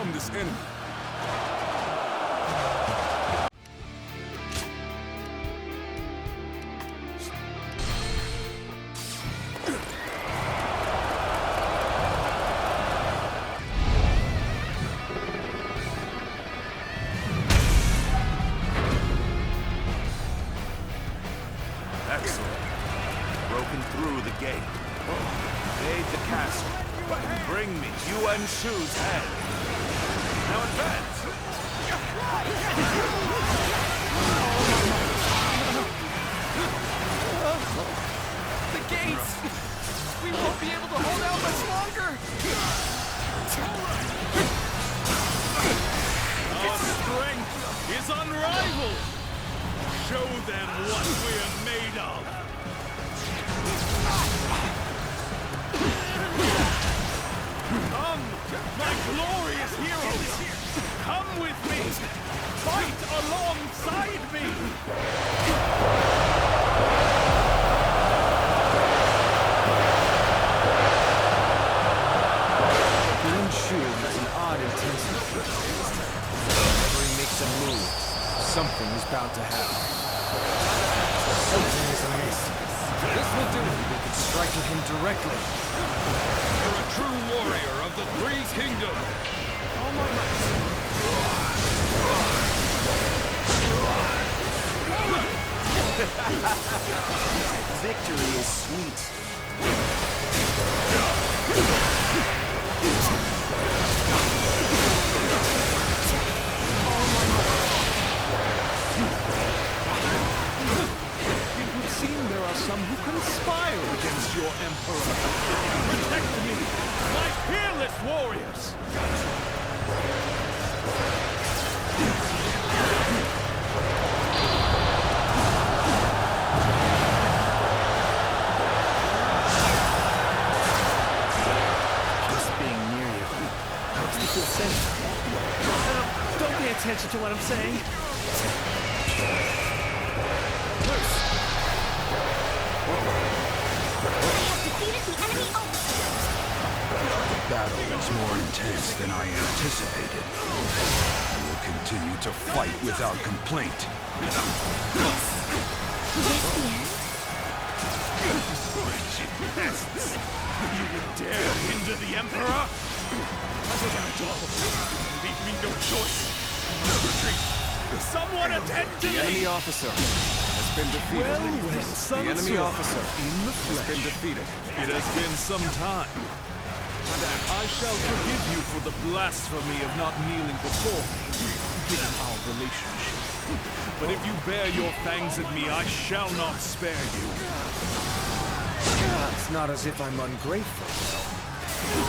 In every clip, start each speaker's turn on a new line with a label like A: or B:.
A: overcome this enemy.
B: Excellent. Broken through the gate. Invade the castle. Bring me Yuan Shu's head. Now advance.
C: The gates! We won't be able to hold out much longer!
D: Our strength is unrivaled! Show them what we're made of! Come, my glorious heroes! Come with me! Fight alongside me!
C: Yuan Shu has an odd intensity. Whenever he makes a move, something is bound to happen. Something is amiss. This will do. We could strike at him directly.
D: You're a true warrior of the Three Kingdoms! All my
C: Victory is sweet.
D: It would seem there are some who conspire against your Emperor. Protect me, my fearless warriors!
C: Just being near you makes me feel safe. Don't pay attention to what I'm saying.
E: The battle is more intense than I anticipated. I will continue to fight without complaint.
D: You would dare hinder the Emperor? Leave me no choice. Retreat. Someone attend to
C: The
D: me!
C: enemy officer has been defeated. The enemy officer has been defeated.
D: It has been some time. I shall forgive you for the blasphemy of not kneeling before me, given our relationship. But if you bear your fangs at me, I shall not spare you.
C: It's not as if I'm ungrateful.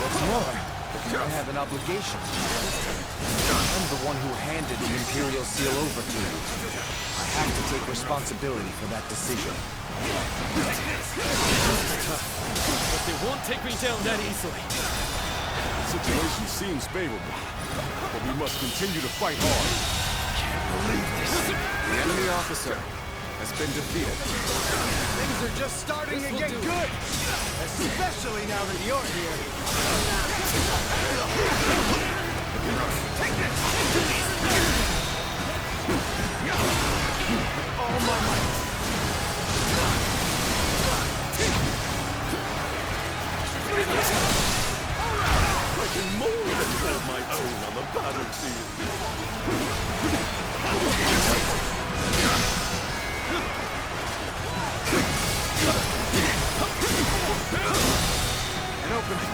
C: What's more, I have an obligation. I'm the one who handed the Imperial Seal over to you. I have to take responsibility for that decision.
D: But they won't take me down that easily.
A: The situation seems favorable, but we must continue to fight hard.
C: The enemy officer has been defeated.
F: Things are just starting to get good! Especially now that you're here. Take this! All my might!
D: I can more than hold my own on the battlefield.
C: An opening.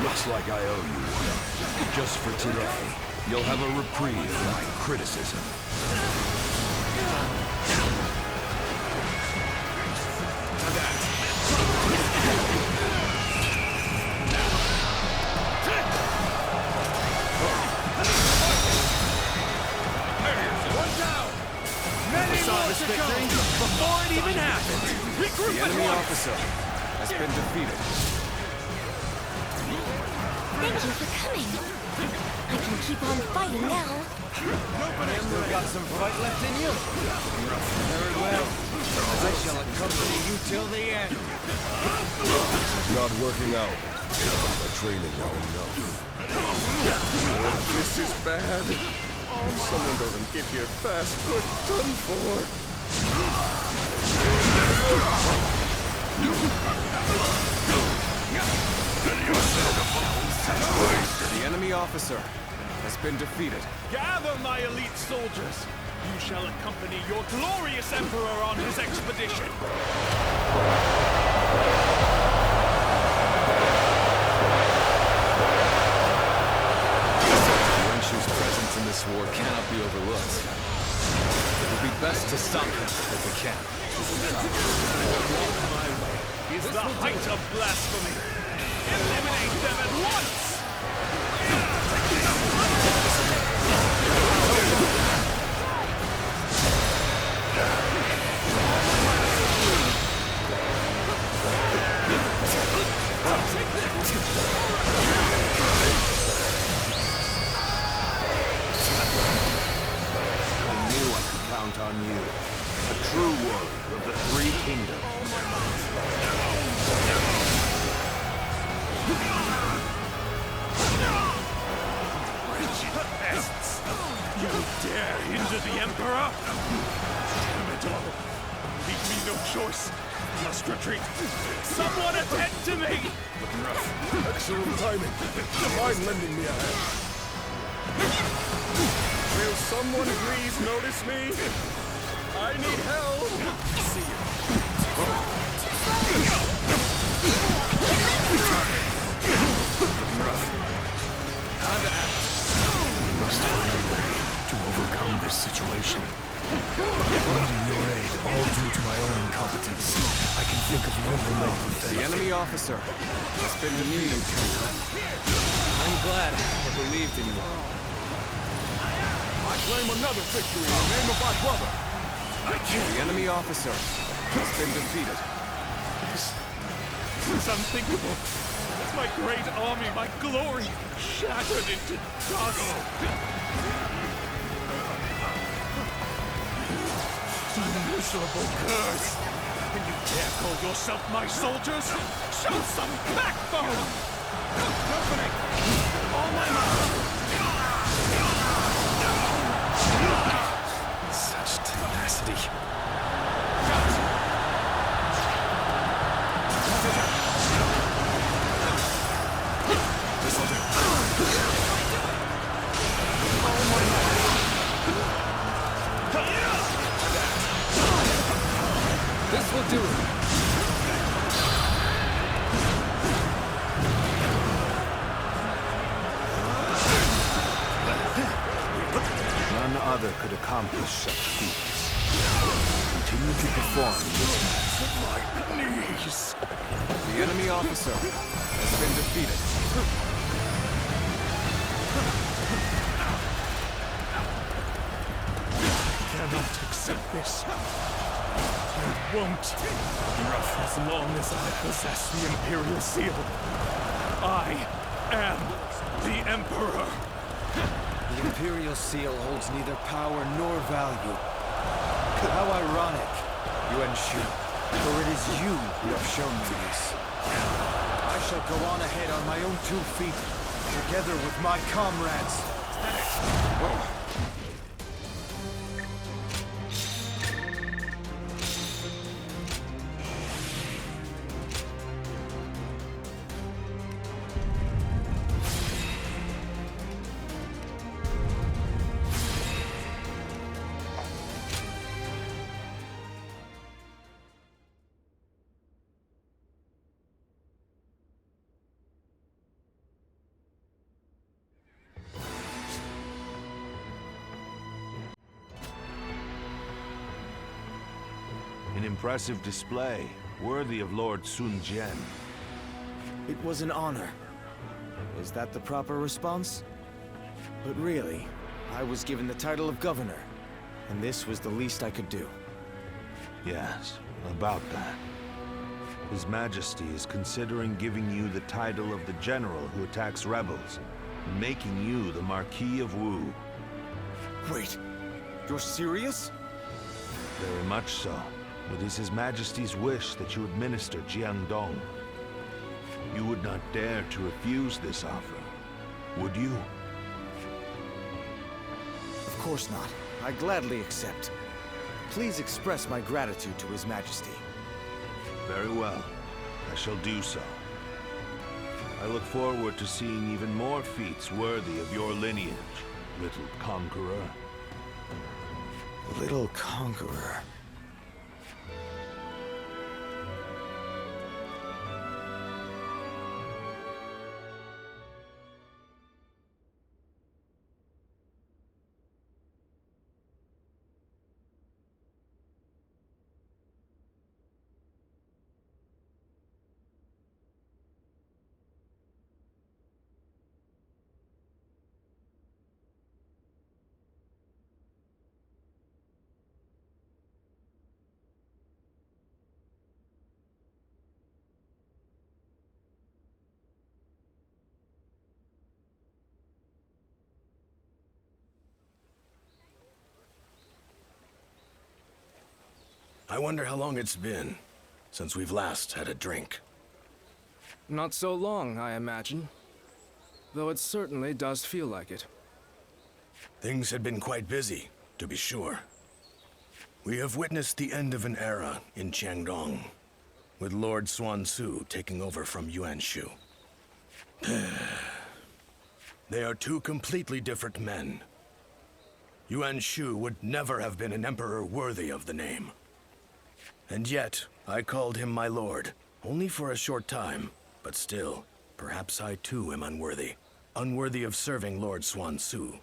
E: Looks like I owe you one. Just for today, you'll have a reprieve of my criticism.
C: This victory before it even happened. The enemy officer has been defeated.
G: Thank you for coming. I can keep on fighting now.
C: Still got some fight left in you. Very well. I shall accompany you till the end.
A: Not working out. My training now enough. Oh, this is bad. Someone doesn't get here fast, we're done for.
C: The enemy officer has been defeated.
D: Gather, my elite soldiers! You shall accompany your glorious emperor on his expedition!
C: Yuanshu's presence in this war cannot be overlooked. It would be best to stop him if we can.
D: My way is the height of blasphemy! Eliminate them at once!
B: On you, a true warrior of the Three Kingdoms.
D: Pests! You dare hinder the Emperor? Damn it all! Leave me no choice. Must retreat. Someone attend to me!
A: Looking rough. Excellent timing. Mind lending me a hand. Will someone please notice me? I need help! See you.
C: Time to act.
E: We must find a way to overcome this situation. Needing your aid, all due to my own incompetence. I can think of no remaining thing.
C: The enemy officer has been defeated. I'm glad I believed in you.
A: I claim another victory in the name of my brother.
C: The enemy officer has been defeated.
D: This is unthinkable. My great army, my glory, shattered into dust. You miserable curse! And you dare call yourself my soldiers? Show some backbone! Company! All my might!
E: Such tenacity.
C: This will do it.
B: None other could accomplish such feats. Continue to perform this
D: Knees!
C: The enemy officer has been defeated.
D: I cannot accept this. I won't. As long as I possess the Imperial Seal. I am the Emperor.
C: The Imperial Seal holds neither power nor value. How ironic, Yuanshu, for it is you who have shown me this. I shall go on ahead on my own 2 feet, together with my comrades.
B: An impressive display, worthy of Lord Sun Jian.
C: It was an honor. Is that the proper response? But really, I was given the title of governor, and this was the least I could do.
B: Yes, about that. His Majesty is considering giving you the title of the general who attacks rebels, and making you the Marquis of Wu.
C: Wait, you're serious?
B: Very much so. It is His Majesty's wish that you administer Jiangdong. You would not dare to refuse this offer, would you?
C: Of course not. I gladly accept. Please express my gratitude to His Majesty.
B: Very well. I shall do so. I look forward to seeing even more feats worthy of your lineage, little conqueror.
C: Little conqueror.
E: I wonder how long it's been since we've last had a drink.
C: Not so long, I imagine. Though it certainly does feel like it.
E: Things had been quite busy, to be sure. We have witnessed the end of an era in Jiangdong, with Lord Xuan Su taking over from Yuan Shu. They are two completely different men. Yuan Shu would never have been an emperor worthy of the name. And yet, I called him my lord, only for a short time, but still, perhaps I too am unworthy. Unworthy of serving Lord Xuan Su.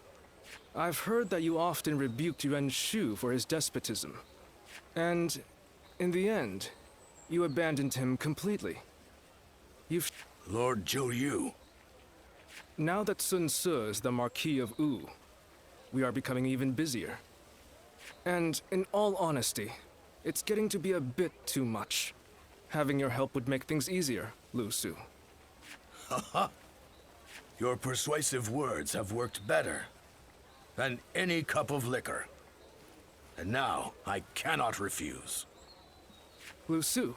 C: I've heard that you often rebuked Yuan Shu for his despotism. And, in the end, you abandoned him completely. You've...
E: Lord Zhou Yu.
C: Now that Sun Ce is the Marquis of Wu, we are becoming even busier. And, in all honesty, it's getting to be a bit too much. Having your help would make things easier, Lu Su.
E: Haha. Your persuasive words have worked better than any cup of liquor. And now, I cannot refuse.
C: Lu Su.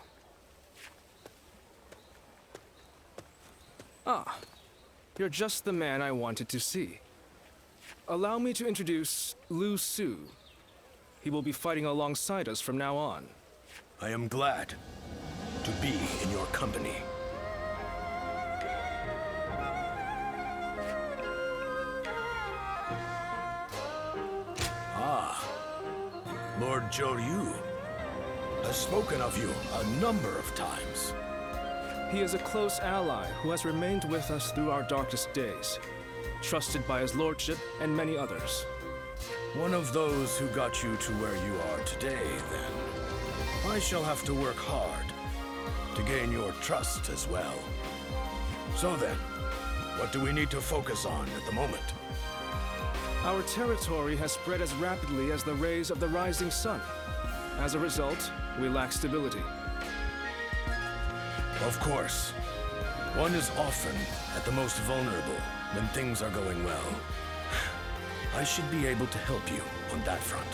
C: Ah, you're just the man I wanted to see. Allow me to introduce Lu Su. He will be fighting alongside us from now on.
E: I am glad to be in your company. Ah, Lord Zhou Yu has spoken of you a number of times.
C: He is a close ally who has remained with us through our darkest days, trusted by his lordship and many others.
E: One of those who got you to where you are today, then. I shall have to work hard to gain your trust as well. So then, what do we need to focus on at the moment?
C: Our territory has spread as rapidly as the rays of the rising sun. As a result, we lack stability.
E: Of course. One is often at the most vulnerable when things are going well. I should be able to help you on that front.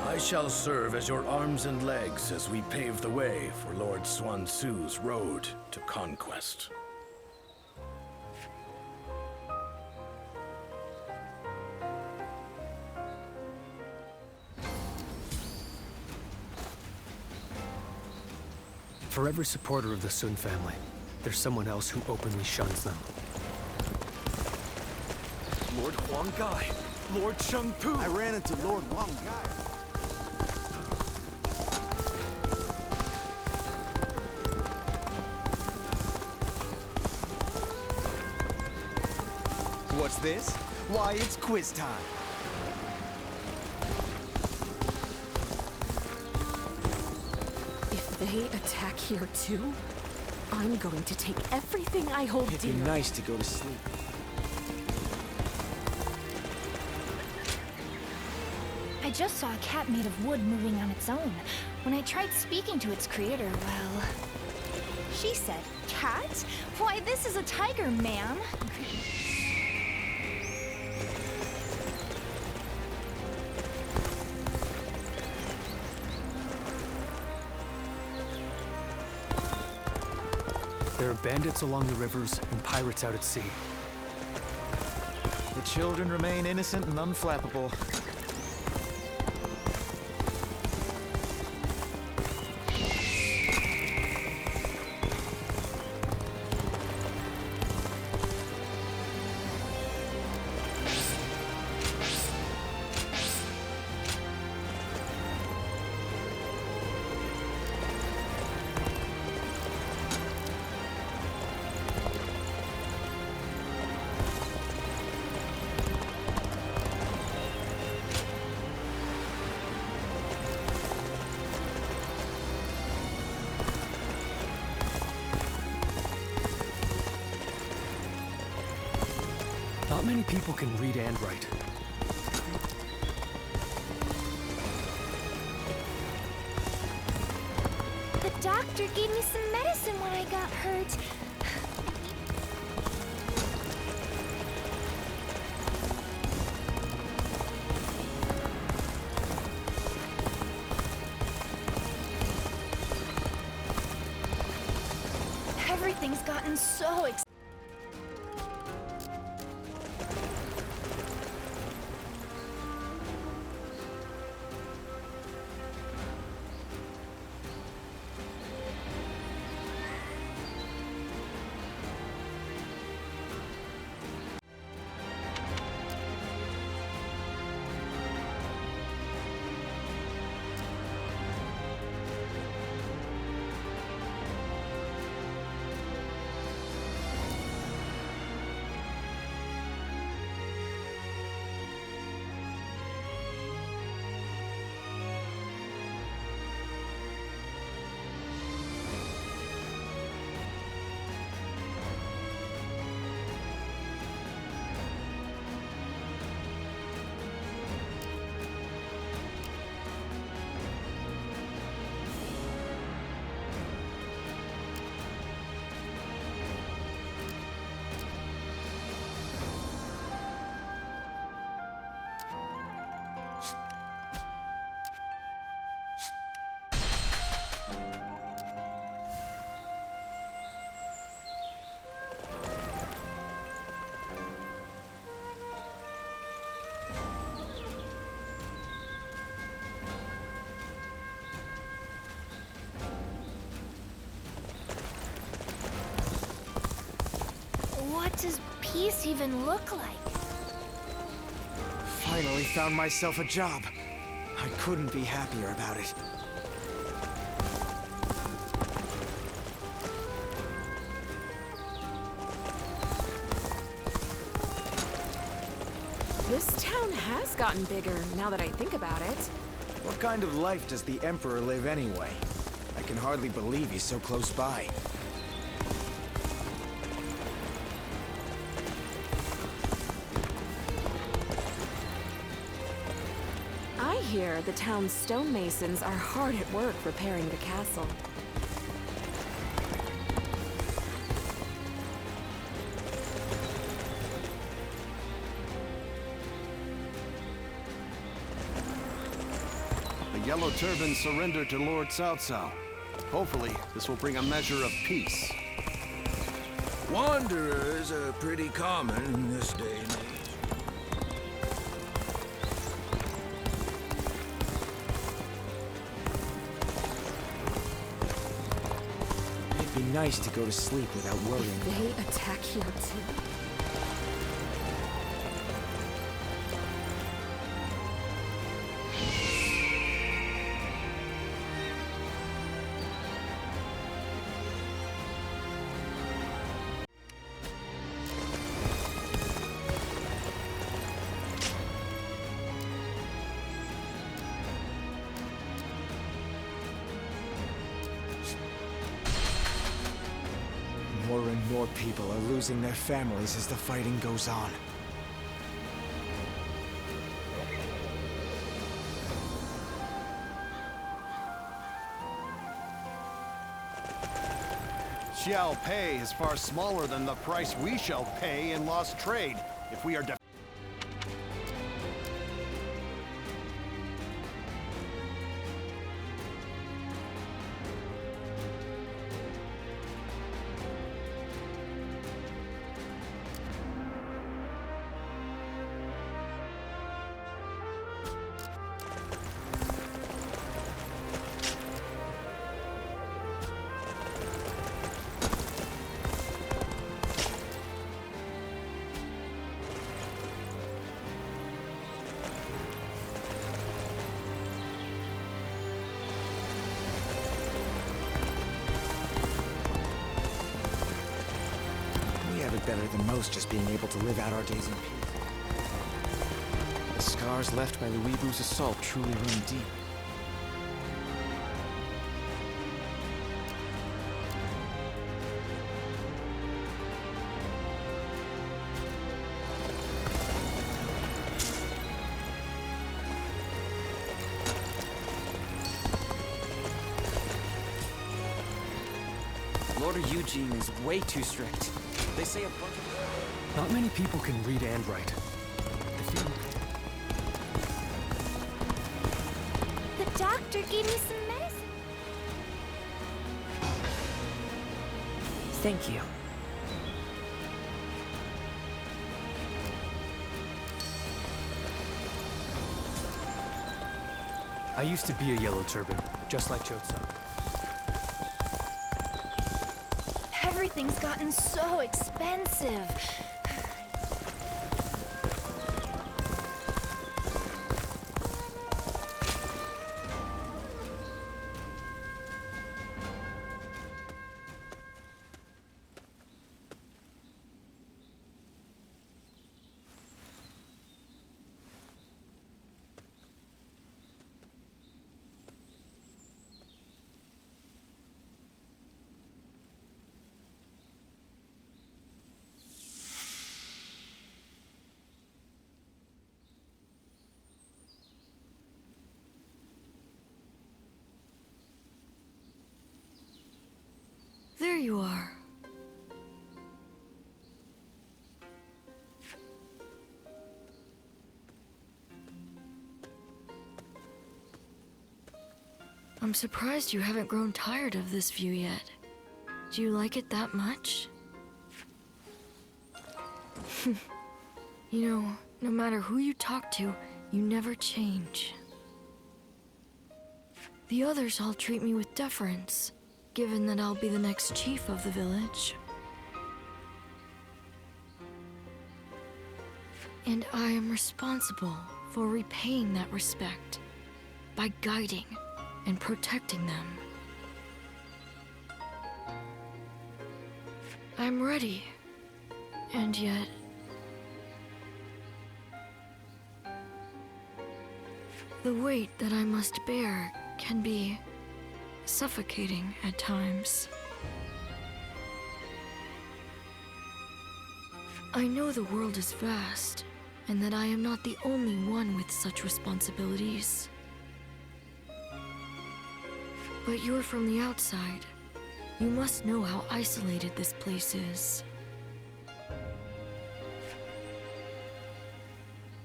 E: I shall serve as your arms and legs as we pave the way for Lord Xuan Su's road to conquest.
H: For every supporter of the Sun family, there's someone else who openly shuns them.
F: Lord Huang Gai! Lord Cheng Pu! I ran into Lord Huang Gai. What's this? Why, it's quiz time.
G: If they attack here too, I'm going to take everything I hold
C: It'd
G: dear.
C: be nice to go to sleep.
I: I just saw a cat made of wood moving on its own. When I tried speaking to its creator, well... She said, "Cat? Why, this is a tiger, ma'am."
H: There are bandits along the rivers and pirates out at sea.
C: The children remain innocent and unflappable.
H: Not many people can read and write.
I: The doctor gave me some medicine when I got hurt. Everything's gotten so expensive. What does peace even look like?
C: Finally found myself a job. I couldn't be happier about it.
J: This town has gotten bigger, now that I think about it.
C: What kind of life does the Emperor live anyway? I can hardly believe he's so close by.
J: I hear the town's stonemasons are hard at work repairing the castle.
F: The Yellow Turban surrendered to Lord Cao Cao. Hopefully, this will bring a measure of peace.
E: Wanderers are pretty common in this day and age.
C: It'd be nice to go to sleep without worrying.
J: They attack here too.
C: More and more people are losing their families as the fighting goes on.
F: Xiao Pei is far smaller than the price we shall pay in lost trade if we are
C: better than most just being able to live out our days in peace. The scars left by Luibu's assault truly run deep.
F: Lord Eugene is way too strict. They say a bunch of...
H: Not many people can read and write.
I: The doctor gave me some medicine.
H: Thank you. I used to be a yellow turban, just like Chotsa.
I: Everything's gotten so expensive.
G: There you are. I'm surprised you haven't grown tired of this view yet. Do you like it that much? You know, no matter who you talk to, you never change. The others all treat me with deference, given that I'll be the next chief of the village. And I am responsible for repaying that respect by guiding and protecting them. I'm ready, and yet... the weight that I must bear can be suffocating at times. I know the world is vast, and that I am not the only one with such responsibilities. But you're from the outside. You must know how isolated this place is.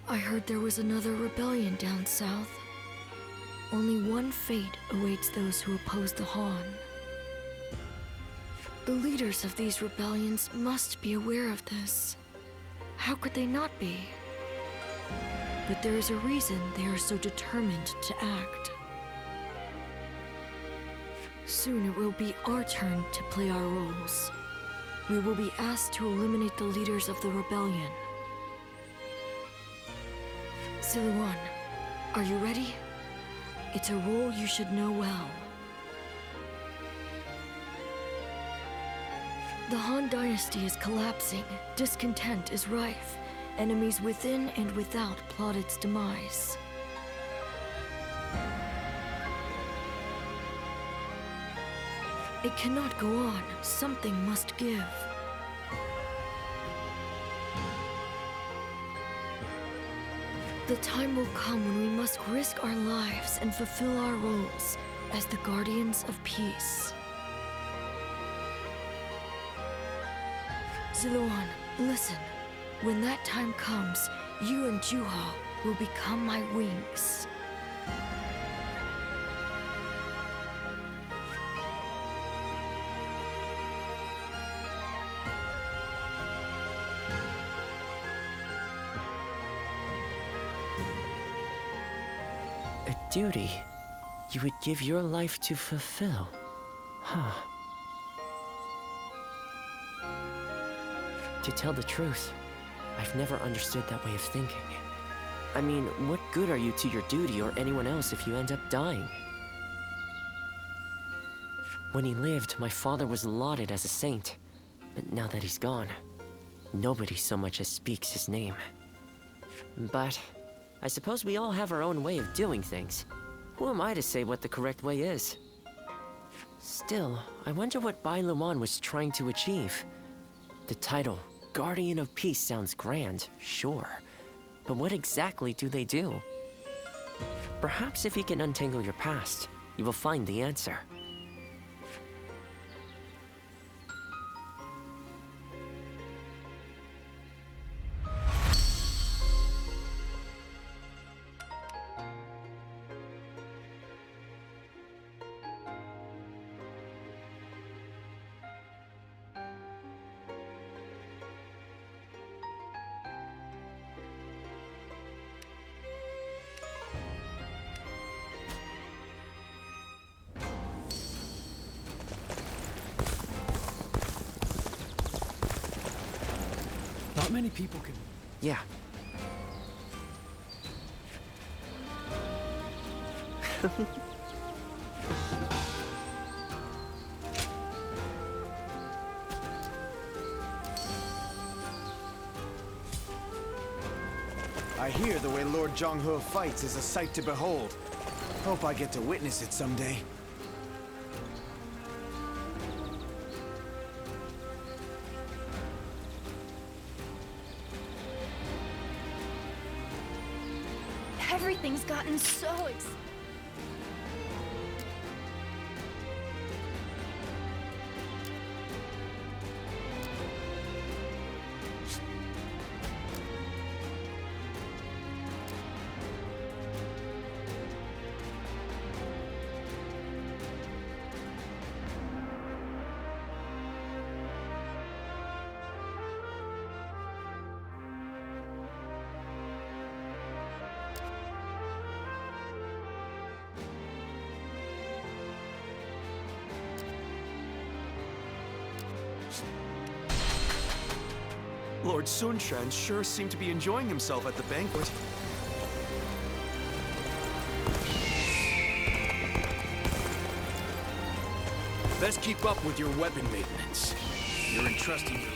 G: I heard there was another rebellion down south. Only one fate awaits those who oppose the Han. The leaders of these rebellions must be aware of this. How could they not be? But there is a reason they are so determined to act. Soon it will be our turn to play our roles. We will be asked to eliminate the leaders of the rebellion. Siluan, are you ready? It's a role you should know well. The Han Dynasty is collapsing, discontent is rife, enemies within and without plot its demise. It cannot go on, something must give. The time will come when we must risk our lives and fulfill our roles as the guardians of peace. Siluan, listen. When that time comes, you and Juha will become my wings.
K: A duty you would give your life to fulfill. Huh. To tell the truth, I've never understood that way of thinking. I mean, what good are you to your duty or anyone else if you end up dying? When he lived, my father was lauded as a saint, but now that he's gone, Nobody so much as speaks his name. But I suppose we all have our own way of doing things. Who am I to say what the correct way is? Still, I wonder what Bai Luan was trying to achieve. The title, Guardian of Peace, sounds grand, sure. But what exactly do they do? Perhaps if you can untangle your past, you will find the answer.
H: Not many people can...
K: Yeah.
F: I hear the way Lord Zhonghe fights is a sight to behold. Hope I get to witness it someday.
I: Everything's gotten so exciting.
L: Lord Sunshan sure seemed to be enjoying himself at the banquet.
E: Best keep up with your weapon maintenance. You're entrusting your life.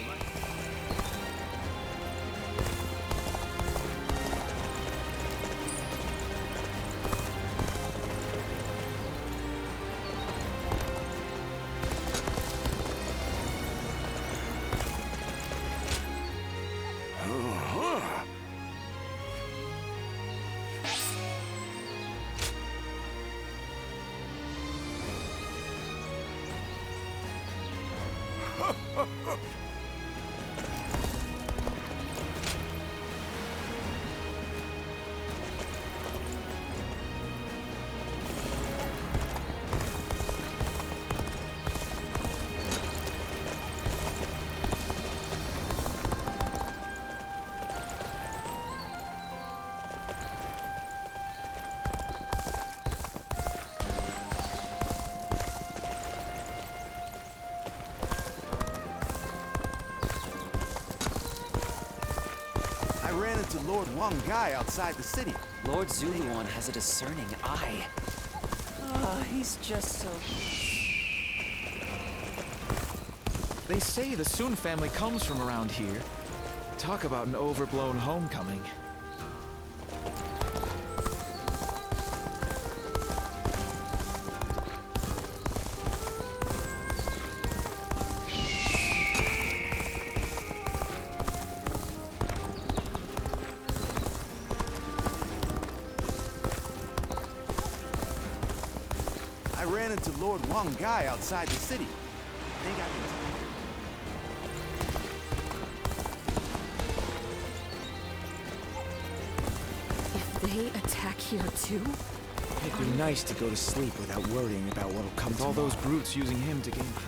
F: I ran into Lord Wang Gai outside the city.
M: Lord Zuluan has a discerning eye. He's just so...
C: They say the Sun family comes from around here. Talk about an overblown homecoming.
F: I ran into Lord Wang Gai outside the city. Think I can...
J: If they attack here too?
C: It'd be nice to go to sleep without worrying about what'll come to all those brutes using him to gain power.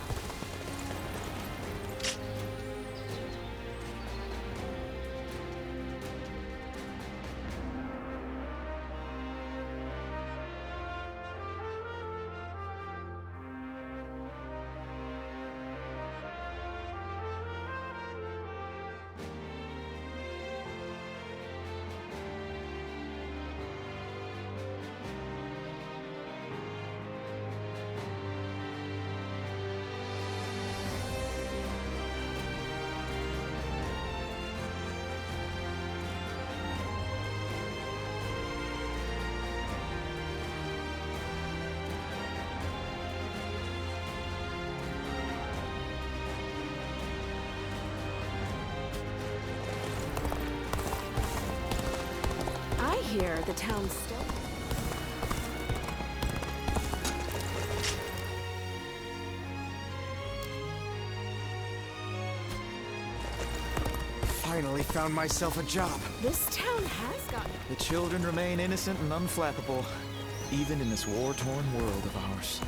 J: hear the town's still...
F: Finally found myself a job.
J: This town has got...
C: The children remain innocent and unflappable, even in this war-torn world of ours.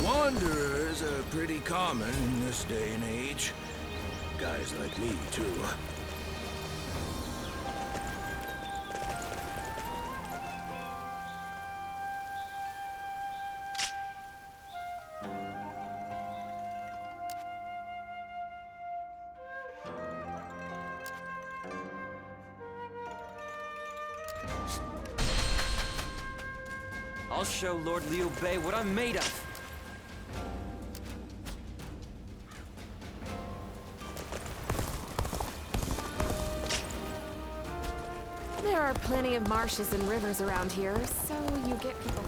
E: Wanderers are pretty common in this day and age. Guys like me, too.
M: I'll show Lord Liu Bei what I'm made of.
J: There are plenty of marshes and rivers around here, so you get people...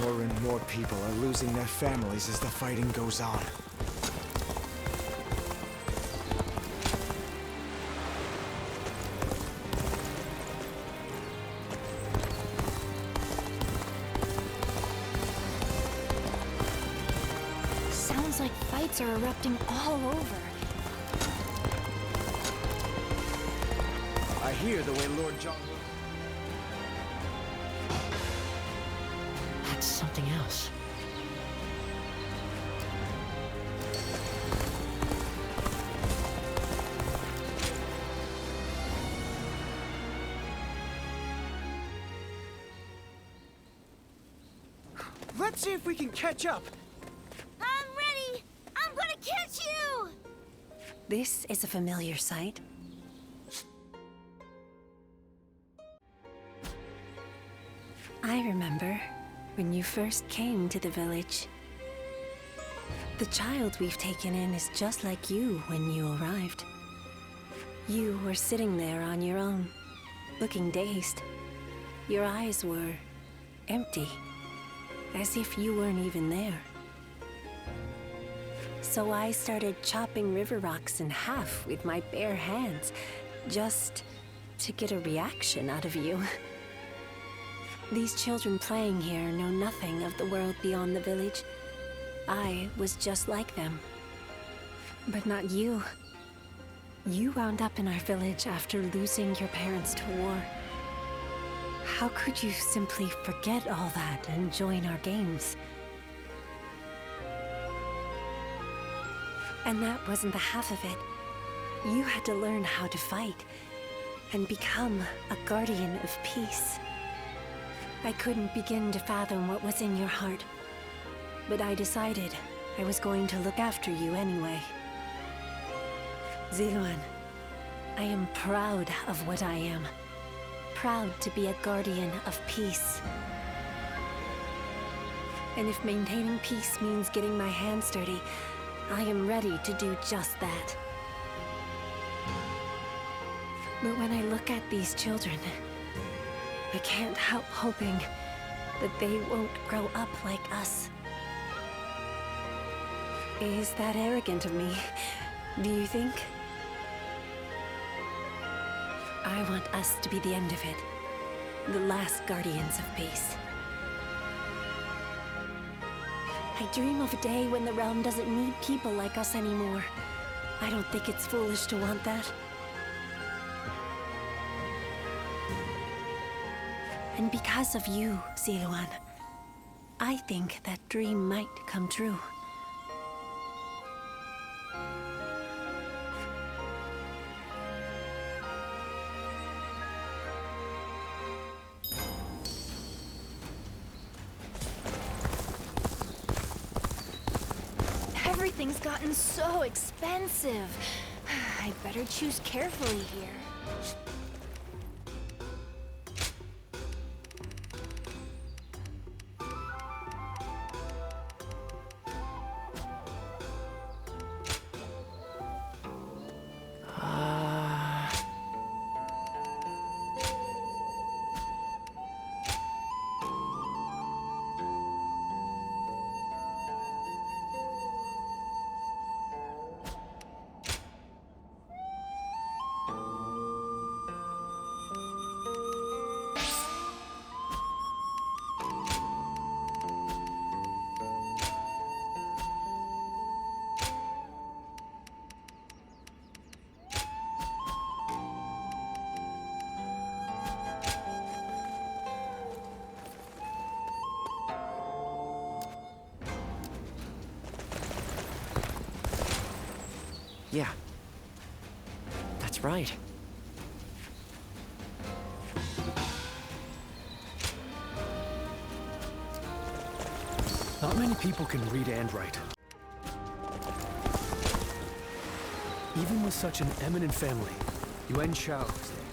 F: More and more people are losing their families as the fighting goes on.
I: Sounds like fights are erupting all over.
F: I hear the way Lord John...
K: That's something else.
F: Let's see if we can catch up.
N: I'm ready! I'm gonna catch you!
O: This is a familiar sight. I remember when you first came to the village. The child we've taken in is just like you when you arrived. You were sitting there on your own, looking dazed. Your eyes were empty, as if you weren't even there. So I started chopping river rocks in half with my bare hands, just to get a reaction out of you. These children playing here know nothing of the world beyond the village. I was just like them. But not you. You wound up in our village after losing your parents to war. How could you simply forget all that and join our games? And that wasn't the half of it. You had to learn how to fight and become a guardian of peace. I couldn't begin to fathom what was in your heart, but I decided I was going to look after you anyway. Ziluan, I am proud of what I am. Proud to be a guardian of peace. And if maintaining peace means getting my hands dirty, I am ready to do just that. But when I look at these children, I can't help hoping that they won't grow up like us. Is that arrogant of me, do you think? I want us to be the end of it. The last guardians of peace. I dream of a day when the realm doesn't need people like us anymore. I don't think it's foolish to want that. And because of you, Ziluan, I think that dream might come true.
I: Everything's gotten so expensive. I'd better choose carefully here.
K: Yeah. That's right.
H: Not many people can read and write. Even with such an eminent family, Yuan Shao is there.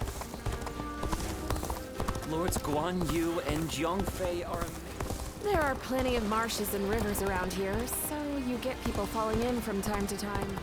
M: Lords Guan Yu and Jiangfei are amazing.
J: There are plenty of marshes and rivers around here, so you get people falling in from time to time.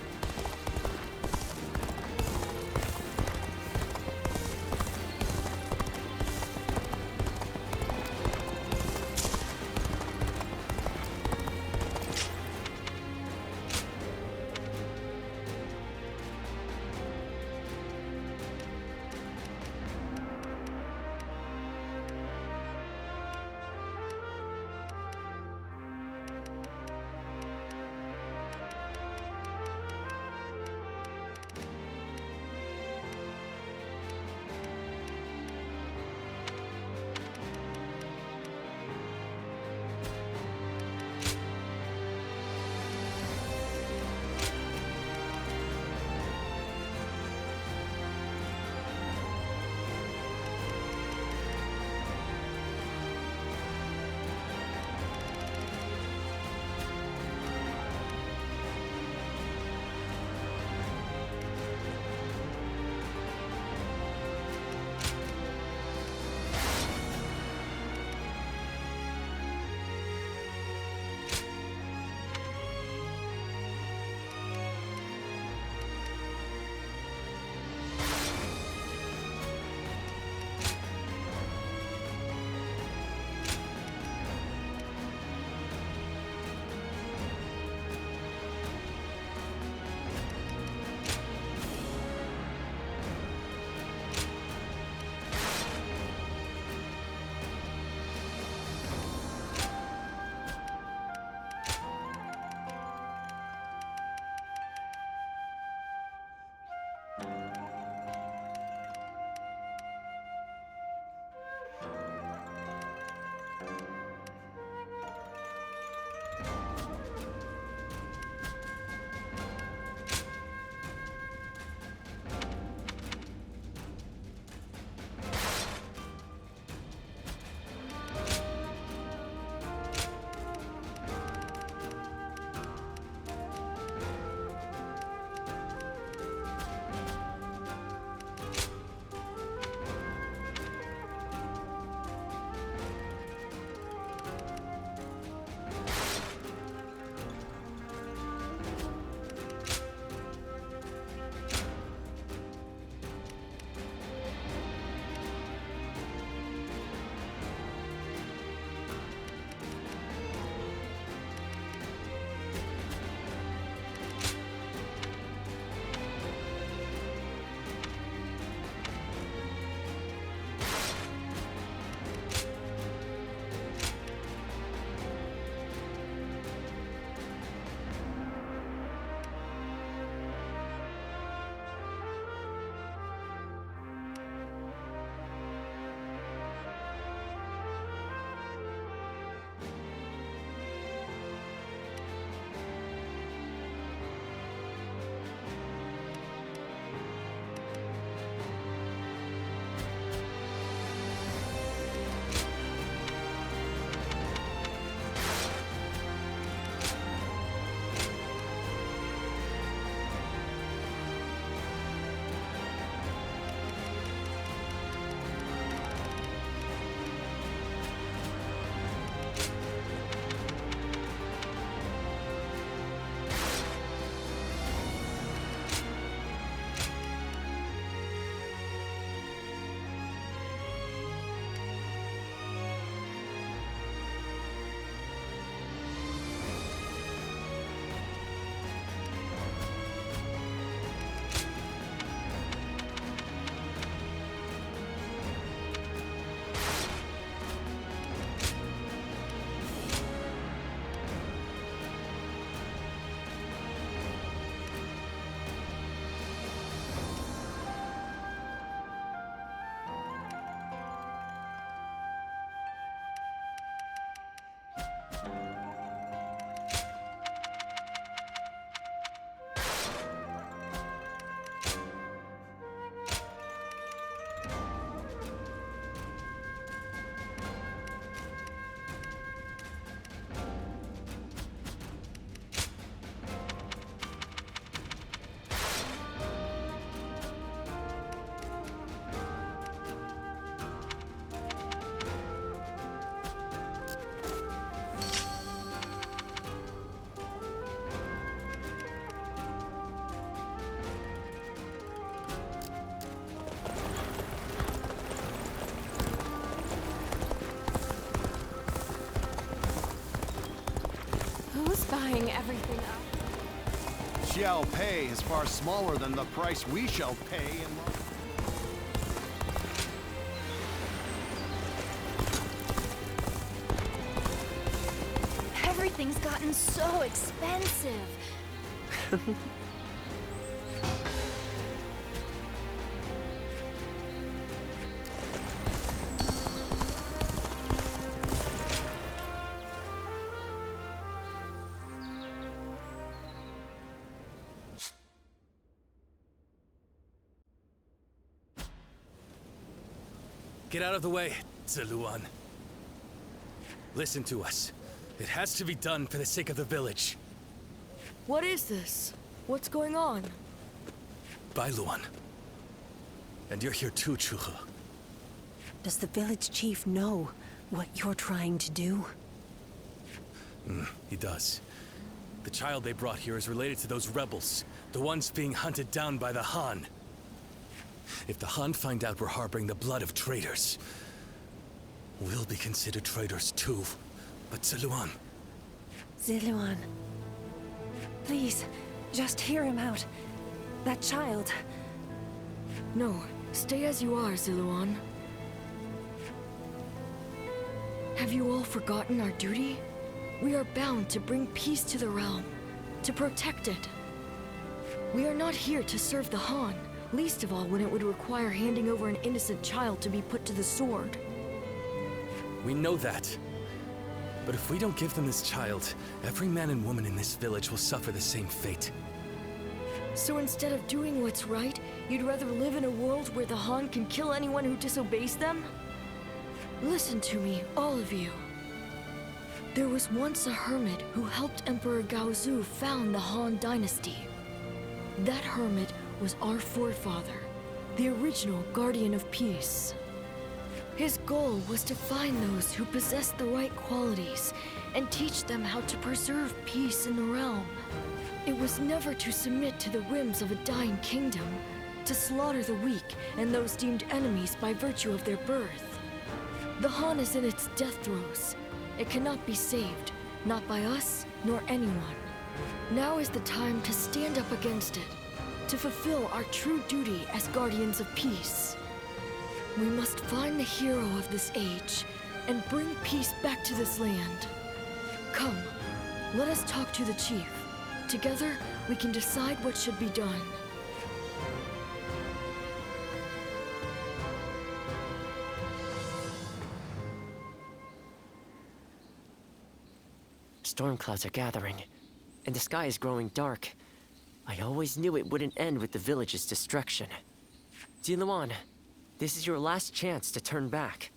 J: buying everything up.
F: Shall pay is far smaller than the price we shall pay in
I: Everything's gotten so expensive.
E: Get out of the way, Zeluan. Listen to us. It has to be done for the sake of the village.
G: What is this? What's going on?
E: Bailuan. And you're here too, Chuha.
O: Does the village chief know what you're trying to do?
E: He does. The child they brought here is related to those rebels, the ones being hunted down by the Han. If the Han find out we're harboring the blood of traitors, we'll be considered traitors too. But Zeluan...
O: Zeluan. Please, just hear him out. That child...
G: No, stay as you are, Zeluan. Have you all forgotten our duty? We are bound to bring peace to the realm, to protect it. We are not here to serve the Han, least of all when it would require handing over an innocent child to be put to the sword.
E: We know that. But if we don't give them this child, every man and woman in this village will suffer the same fate.
G: So instead of doing what's right, you'd rather live in a world where the Han can kill anyone who disobeys them? Listen to me, all of you. There was once a hermit who helped Emperor Gaozu found the Han dynasty. That hermit was our forefather, the original guardian of peace. His goal was to find those who possessed the right qualities and teach them how to preserve peace in the realm. It was never to submit to the whims of a dying kingdom, to slaughter the weak and those deemed enemies by virtue of their birth. The Han is in its death throes. It cannot be saved, not by us nor anyone. Now is the time to stand up against it, to fulfill our true duty as guardians of peace. We must find the hero of this age and bring peace back to this land. Come, let us talk to the chief. Together, we can decide what should be done.
K: Storm clouds are gathering, and the sky is growing dark. I always knew it wouldn't end with the village's destruction. Jiluan, this is your last chance to turn back.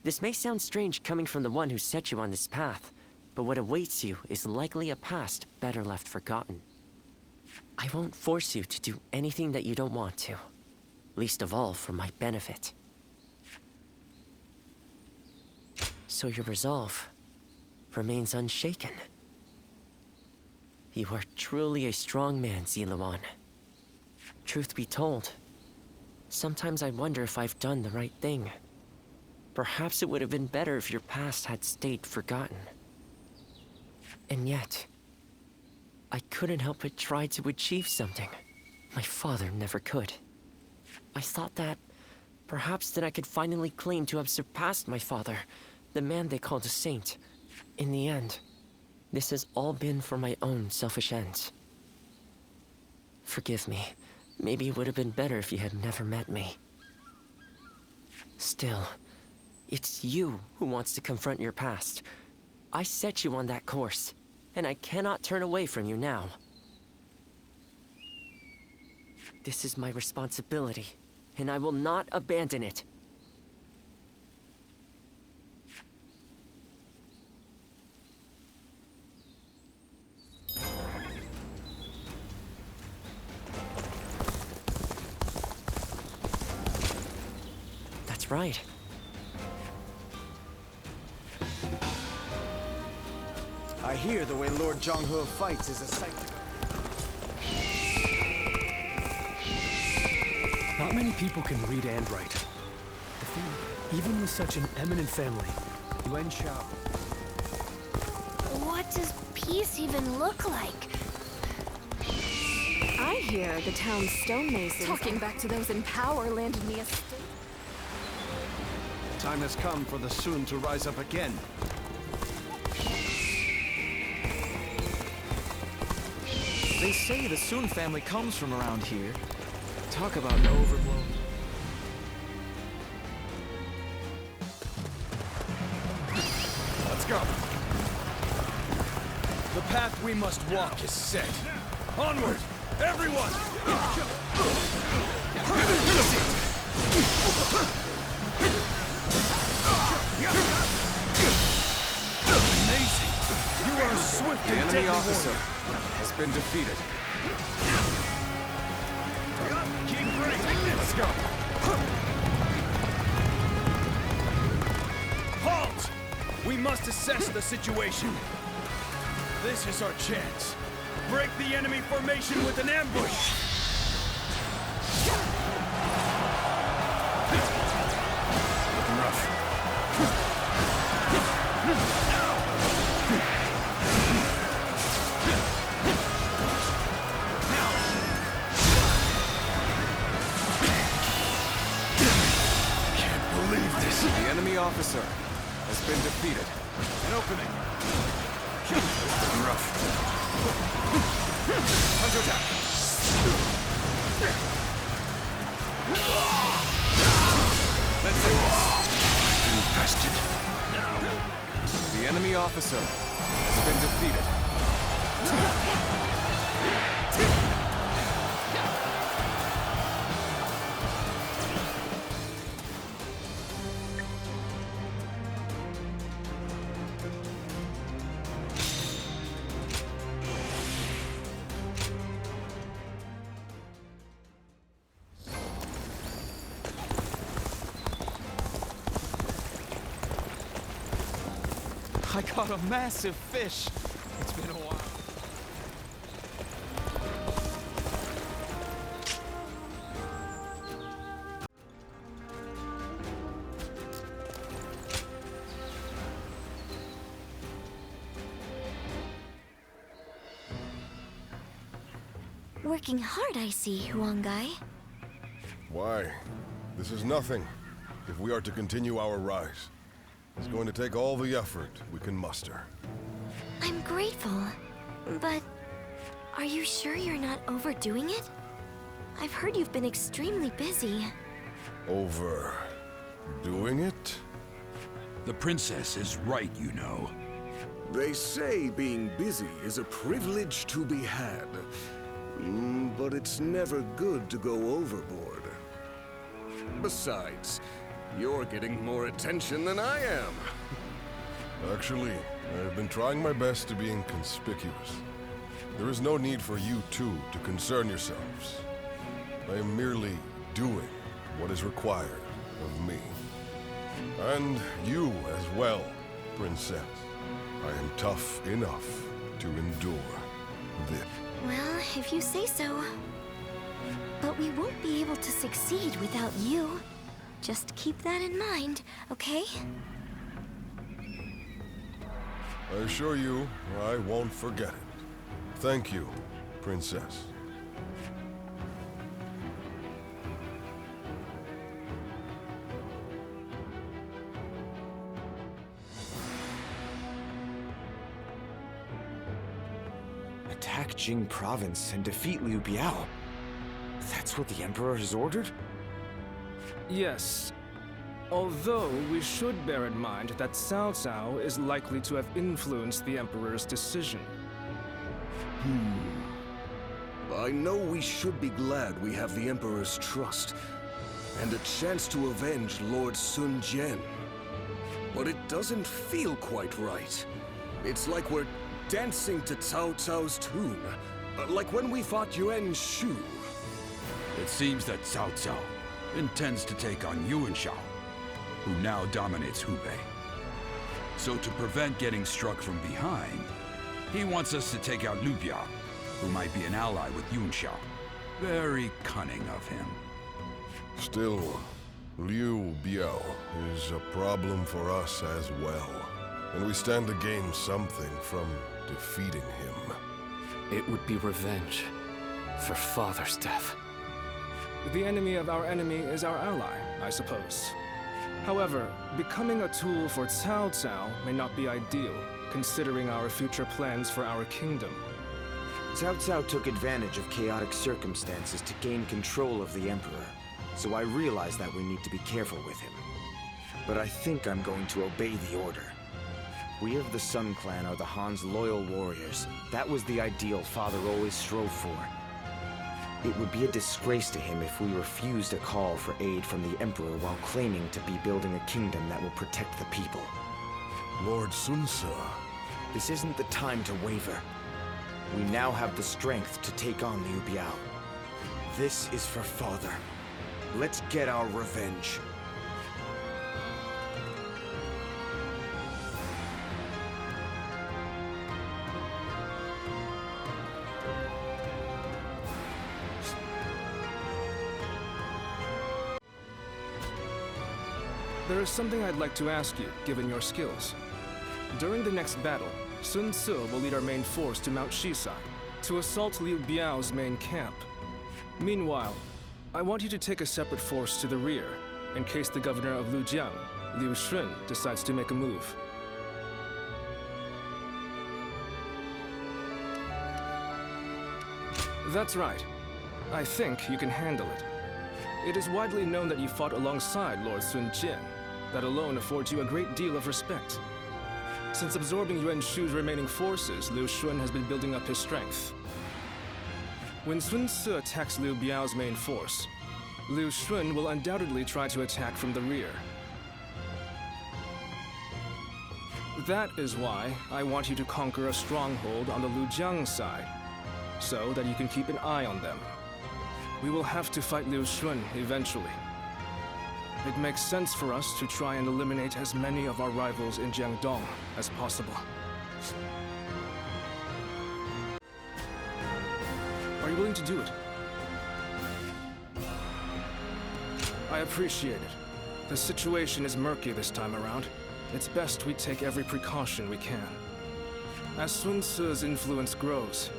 K: This may sound strange coming from the one who set you on this path, but what awaits you is likely a past better left forgotten. I won't force you to do anything that you don't want to, least of all for my benefit. So your resolve remains unshaken. You are truly a strong man, Ziluan. Truth be told, sometimes I wonder if I've done the right thing. Perhaps it would have been better if your past had stayed forgotten. And yet, I couldn't help but try to achieve something my father never could. I thought that perhaps that I could finally claim to have surpassed my father, the man they called a saint. In the end, this has all been for my own selfish ends. Forgive me. Maybe it would have been better if you had never met me. Still, it's you who wants to confront your past. I set you on that course, and I cannot turn away from you now. This is my responsibility, and I will not abandon it. That's right.
F: I hear the way Lord Zhonghe fights is a sight to
H: Not many people can read and write. The thing, even with such an eminent family, Yuan Shao.
I: What What does peace even look like?
J: I hear the town's stonemasons... Talking back to those in power landed me a...
F: Time has come for the Sun to rise up again.
M: They say the Sun family comes from around here. Talk about an overblown...
F: Let's go.
E: The path we must walk is set. Onward, everyone!
F: Amazing! You are swift and deadly. The enemy officer has been defeated.
E: Keep running!
F: Let's go!
E: Halt! We must assess the situation. This is our chance. Break the enemy formation with an ambush!
F: Looking rough. Can't believe this. The enemy officer has been defeated.
E: An opening.
F: Looking rough. Counterattack. Let's do this. Infested. The enemy officer has been defeated.
M: I caught a massive fish. It's been a while.
I: Working hard, I see, Huangai.
A: Why? This is nothing. If we are to continue our rise, it's going to take all the effort we can muster.
I: I'm grateful, but are you sure you're not overdoing it? I've heard you've been extremely busy.
A: Overdoing it?
P: The princess is right, you know.
Q: They say being busy is a privilege to be had. But it's never good to go overboard. Besides, you're getting more attention than I am.
A: Actually, I've been trying my best to be inconspicuous. There is no need for you two to concern yourselves. I am merely doing what is required of me. And you as well, Princess. I am tough enough to endure this.
I: Well, if you say so. But we won't be able to succeed without you. Just keep that in mind, okay?
A: I assure you, I won't forget it. Thank you, Princess.
L: Attack Jing Province and defeat Liu Biao. That's what the Emperor has ordered?
C: Yes. Although we should bear in mind that Cao Cao is likely to have influenced the Emperor's decision.
Q: I know we should be glad we have the Emperor's trust, and a chance to avenge Lord Sun Jian. But it doesn't feel quite right. It's like we're dancing to Cao Cao's tune, like when we fought Yuan Shu.
P: It seems that Cao Cao intends to take on Yuan Shao, who now dominates Hubei. So to prevent getting struck from behind, he wants us to take out Liu Biao, who might be an ally with Yuan Shao. Very cunning of him.
A: Still, Liu Biao is a problem for us as well. and we stand to gain something from defeating him.
H: It would be revenge for Father's death.
C: The enemy of our enemy is our ally, I suppose. However, becoming a tool for Cao Cao may not be ideal, considering our future plans for our kingdom.
L: Cao Cao took advantage of chaotic circumstances to gain control of the Emperor, so I realize that we need to be careful with him. But I think I'm going to obey the order. We of the Sun Clan are the Han's loyal warriors. That was the ideal Father always strove for. It would be a disgrace to him if we refused a call for aid from the Emperor while claiming to be building a kingdom that will protect the people.
A: Lord Sun Ce.
L: This isn't the time to waver. We now have the strength to take on Liu Biao. This is for Father. Let's get our revenge.
C: There is something I'd like to ask you, given your skills. During the next battle, Sun Ce will lead our main force to Mount Shisai, to assault Liu Biao's main camp. Meanwhile, I want you to take a separate force to the rear, in case the governor of Lujiang, Liu Shun, decides to make a move. That's right. I think you can handle it. It is widely known that you fought alongside Lord Sun Jian. That alone affords you a great deal of respect. Since absorbing Yuan Shu's remaining forces, Liu Shun has been building up his strength. When Sun Ce attacks Liu Biao's main force, Liu Shun will undoubtedly try to attack from the rear. That is why I want you to conquer a stronghold on the Lujiang side, so that you can keep an eye on them. We will have to fight Liu Shun eventually. It makes sense for us to try and eliminate as many of our rivals in Jiangdong as possible. Are you willing to do it? I appreciate it. The situation is murky this time around. It's best we take every precaution we can. As Sun Ce's influence grows,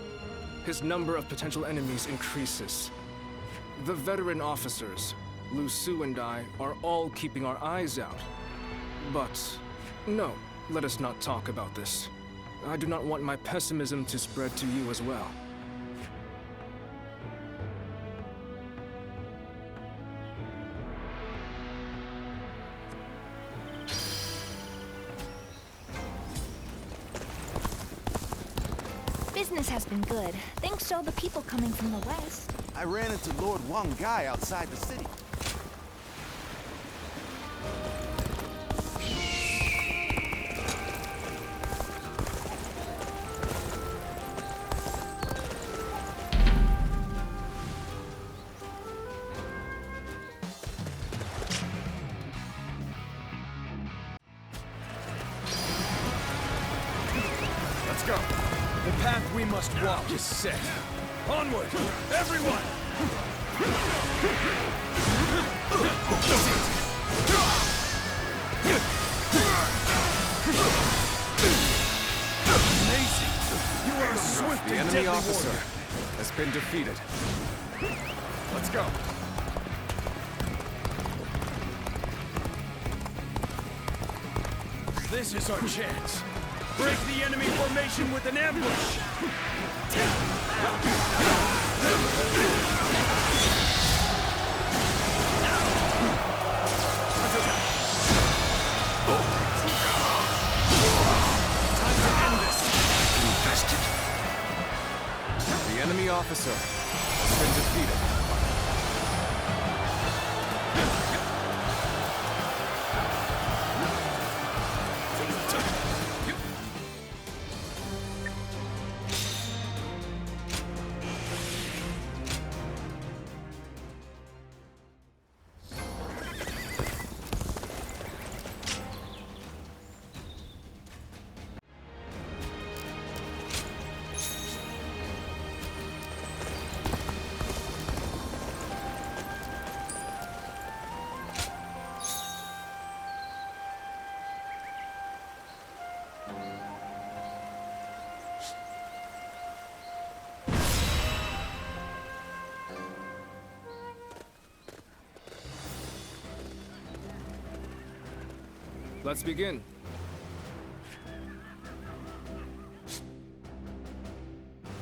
C: his number of potential enemies increases. The veteran officers, Lu Su and I, are all keeping our eyes out. But, no, let us not talk about this. I do not want my pessimism to spread to you as well.
I: Business has been good, thanks to all the people coming from the west.
F: I ran into Lord Wang Gai outside the city.
E: Let's go. The path we must walk is set. Onward, everyone!
F: Amazing! You are swift
M: The
F: and
M: enemy
F: deadly
M: officer
F: warrior.
M: has been defeated.
F: Let's go.
E: This is our chance. Break the enemy formation with an ambush!
M: Time to end this! Infested. The enemy officer has been defeated.
C: Let's begin.